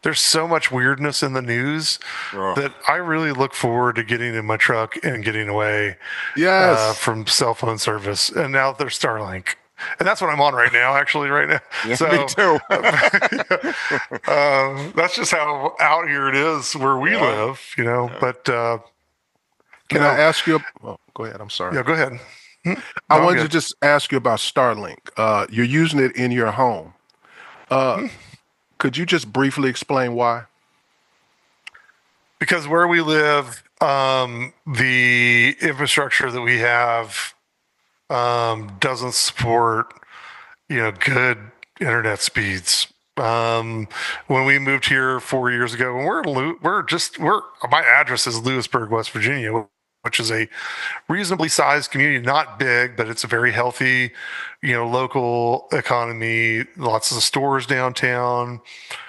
there's so much weirdness in the news Ugh. that I really look forward to getting in my truck and getting away Yes. from cell phone service. And now there's Starlink. And that's what I'm on right now, actually, right now. Yeah, me So too. that's just how out here it is where we Yeah. live, you know. Yeah. But, you Can I know, ask you? Oh, go ahead. I'm sorry. yeah, go ahead. No, I I'm wanted to good. just ask you about Starlink. You're using it in your home. Uh, could you just briefly explain why? Because where we live, the infrastructure that we have doesn't support, good internet speeds. When we moved here 4 years ago, and we're my address is Lewisburg, West Virginia, which is a reasonably sized community, not big, but it's a very healthy, local economy, lots of stores downtown,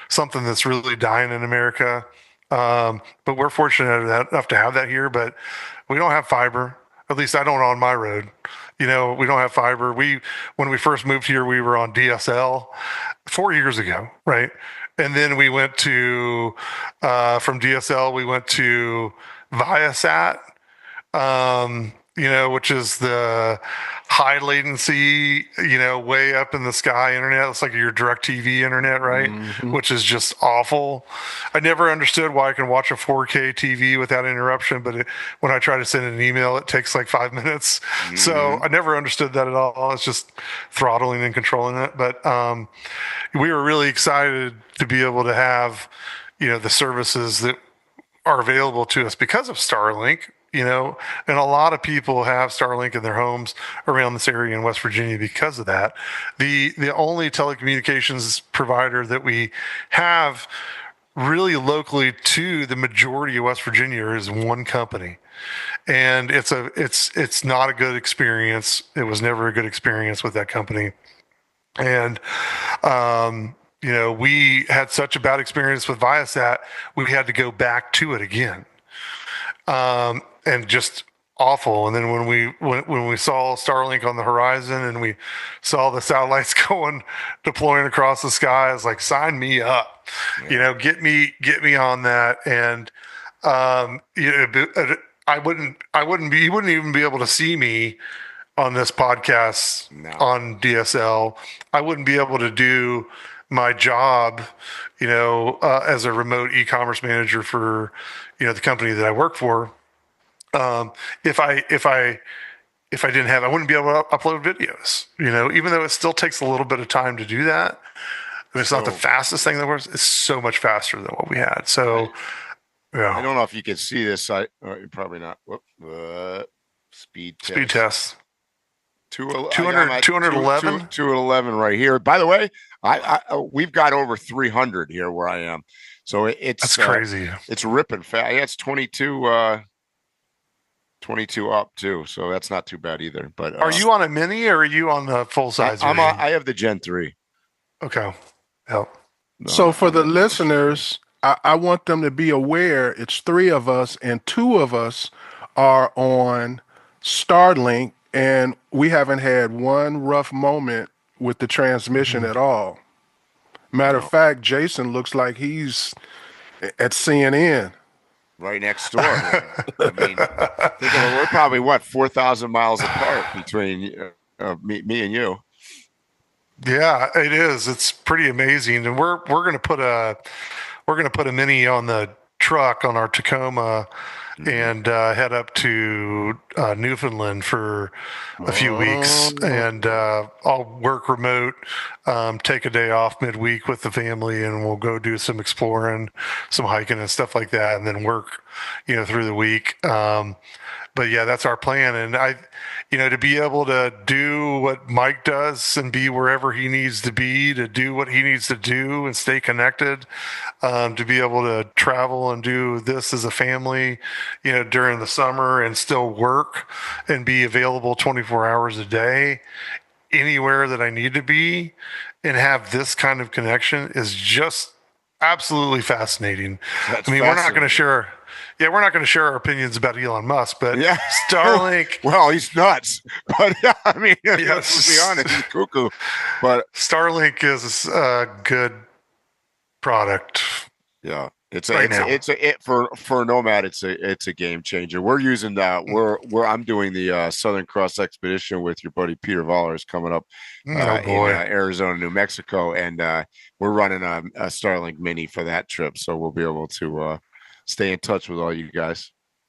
something that's really dying in America. But we're fortunate enough to have that here, but we don't have fiber. At least I don't on my road. We don't have fiber. When we first moved here, we were on DSL 4 years ago, right? And then we went to from DSL, we went to Viasat, which is the high latency, way up in the sky internet. It's like your direct TV internet, right? Hmm. Which is just awful. I never understood why I can watch a 4K TV without interruption, but when I try to send an email, it takes like 5 minutes. So Hmm. I never understood that at all. It's just throttling and controlling it. But we were really excited to be able to have, the services that are available to us because of Starlink, and a lot of people have Starlink in their homes around this area in West Virginia because of that. The only telecommunications provider that we have really locally to the majority of West Virginia is one company. And it's not a good experience. It was never a good experience with that company. And we had such a bad experience with Viasat, we had to go back to it again, and just awful. And then when we saw Starlink on the horizon and we saw the satellites deploying across the sky, I was like, sign me up, Yeah. get me on that. And I wouldn't be you wouldn't even be able to see me on this podcast No. on DSL. I wouldn't be able to do my job, as a remote e-commerce manager for, the company that I work for. Um, if I if I if I didn't have, I wouldn't be able to upload videos. Even though it still takes a little bit of time to do that. And it's not the So fastest thing that works. It's so much faster than what we had. I So I yeah, don't know if you can see this. You're probably not. Whoop. Speed speed test. tests. I'm 200, at two 211. 211 right here. By the way, we've got over 300 here where I am. So That's crazy. it's ripping fast. Yeah, it's 22 up too. So that's not too bad either. But Are you on a mini or are you on the full size version? I have the Gen 3. Okay. Yeah. So for I'm the in the most. listeners, I want them to be aware it's three of us, and two of us are on Starlink, and we haven't had one rough moment with the transmission Mhm. at all. Matter of No, fact, Jason looks like he's at CNN. right next door here. I mean, think of it. We're probably what 4,000 miles apart between me and you. Yeah, it is. It's pretty amazing, and we're gonna put a mini on the truck on our Tacoma Hmm. and head up to Newfoundland for a few weeks, Oh, and I'll work remote, take a day off midweek with the family, and we'll go do some exploring, some hiking and stuff like that, and then work, through the week. But yeah, that's our plan. And to be able to do what Mike does and be wherever he needs to be to do what he needs to do and stay connected, to be able to travel and do this as a family, during the summer and still work and be available 24 hours a day anywhere that I need to be and have this kind of connection is just absolutely fascinating. That's I mean, fascinating. we're not going to share our opinions about Elon Musk, but Yeah. Starlink, Well, he's nuts. But yeah, I mean, let's be yes, honest, he's cuckoo. But Starlink is a good product. Yeah, right now. for Nomad. It's a game changer. We're using I'm doing the Southern Cross Expedition with your buddy Peter Vollers coming up Oh in boy. Arizona, New Mexico, and we're running a Starlink Mini for that trip, so we'll be able to stay in touch with all you guys.